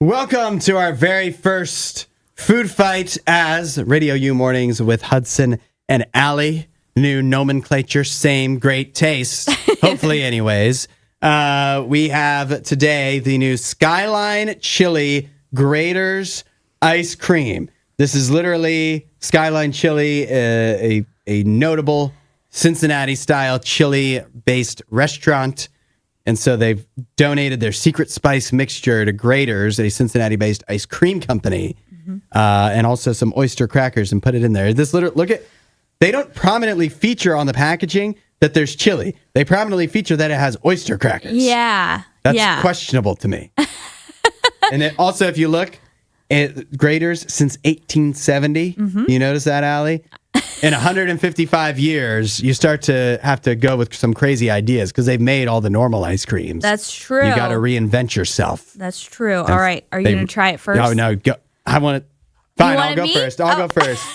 Welcome to our very first food fight as RadioU Mornings with Hudson and Aly. New nomenclature, same great taste. Hopefully, anyways. We have today the new Skyline Chili Graeter's ice cream. This is literally Skyline Chili, a notable Cincinnati-style chili-based restaurant. And so they've donated their secret spice mixture to Graeter's, a Cincinnati-based ice cream company, and also some oyster crackers, and put it in there. They don't prominently feature on the packaging that there's chili. They prominently feature that it has oyster crackers. Yeah. That's questionable to me. And then also, if you look at Graeter's since 1870, you notice that, Aly? In 155 years, you start to have to go with some crazy ideas because they've made all the normal ice creams. That's true. You got to reinvent yourself. That's true. All right. Are you going to try it first? No, go. I want to. Fine, I'll go first. I'll go first.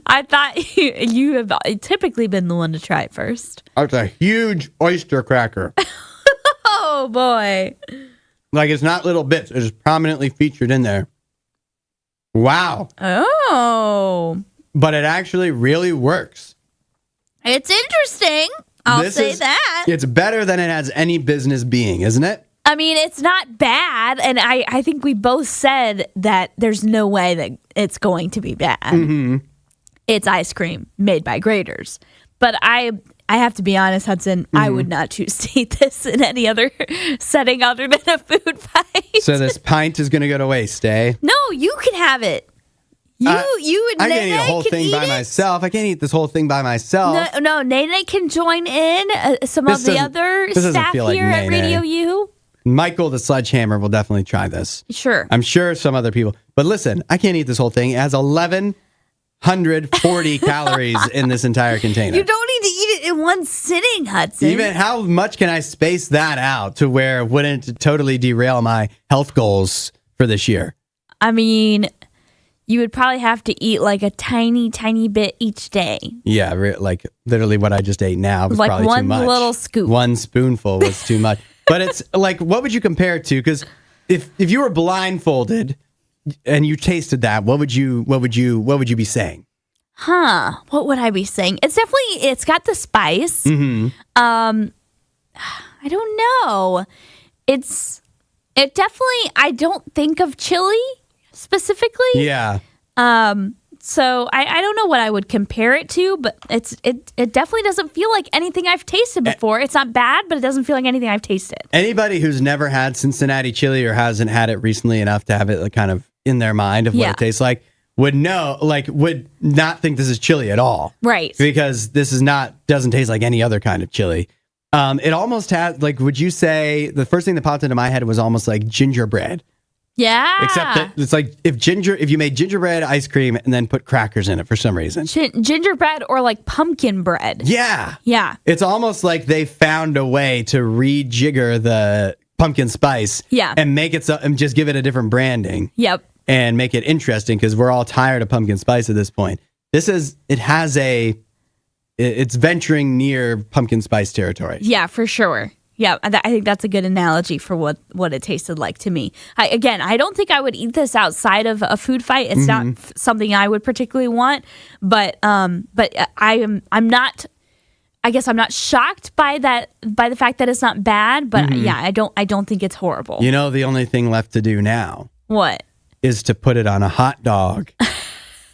I thought you have typically been the one to try it first. It's a huge oyster cracker. Oh, boy. Like, it's not little bits. It's prominently featured in there. Wow. Oh. But it actually really works. It's interesting. I'll say that. It's better than it has any business being, isn't it? I mean, it's not bad. And I think we both said that there's no way that it's going to be bad. Mm-hmm. It's ice cream made by Graeter's. But I have to be honest, Hudson, I would not choose to eat this in any other setting other than a food fight. So this pint is going to go to waste, eh? No, you can have it. You and I Nene can't eat a whole thing by myself. I can't eat this whole thing by myself. No, Nene can join in. Some of the other staff here at Radio U. Michael the Sledgehammer will definitely try this. Sure. I'm sure some other people. But listen, I can't eat this whole thing. It has 1,140 calories in this entire container. You don't need to eat it in one sitting, Hudson. Even how much can I space that out to where it wouldn't totally derail my health goals for this year? I mean, you would probably have to eat like a tiny, tiny bit each day. Yeah, like literally what I just ate now was like probably too much. One little scoop. One spoonful was too much. But it's like, what would you compare it to? Because if you were blindfolded and you tasted that, what would you be saying? What would I be saying? It's got the spice. Mm-hmm. I don't know. It definitely, I don't think of chili specifically. Yeah. So I don't know what I would compare it to, but it definitely doesn't feel like anything I've tasted before. It's not bad, but it doesn't feel like anything I've tasted. Anybody who's never had Cincinnati chili or hasn't had it recently enough to have it like kind of in their mind of what it tastes like would not think this is chili at all. Right. Because this doesn't taste like any other kind of chili. It almost has, would you say, the first thing that popped into my head was almost like gingerbread. Yeah. Except that it's like if you made gingerbread ice cream and then put crackers in it for some reason. Gingerbread or like pumpkin bread. Yeah. Yeah. It's almost like they found a way to rejigger the pumpkin spice. Yeah. And make it and just give it a different branding. Yep. And make it interesting because we're all tired of pumpkin spice at this point. It's venturing near pumpkin spice territory. Yeah, for sure. Yeah, I think that's a good analogy for what it tasted like to me. I don't think I would eat this outside of a food fight. It's not something I would particularly want, but I'm not. I guess I'm not shocked by the fact that it's not bad. But yeah, I don't think it's horrible. You know, the only thing left to do now. What? Is to put it on a hot dog,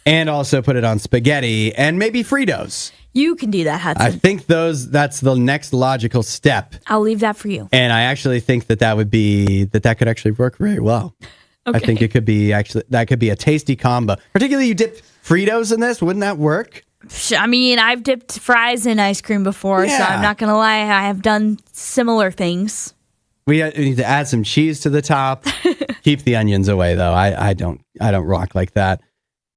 and also put it on spaghetti and maybe Fritos. You can do that, Hudson. I think that's the next logical step. I'll leave that for you. And I actually think that could actually work very well. Okay. I think it could be that could be a tasty combo. Particularly you dip Fritos in this, wouldn't that work? I mean, I've dipped fries in ice cream before, so I'm not going to lie, I have done similar things. We need to add some cheese to the top. Keep the onions away though. I don't rock like that.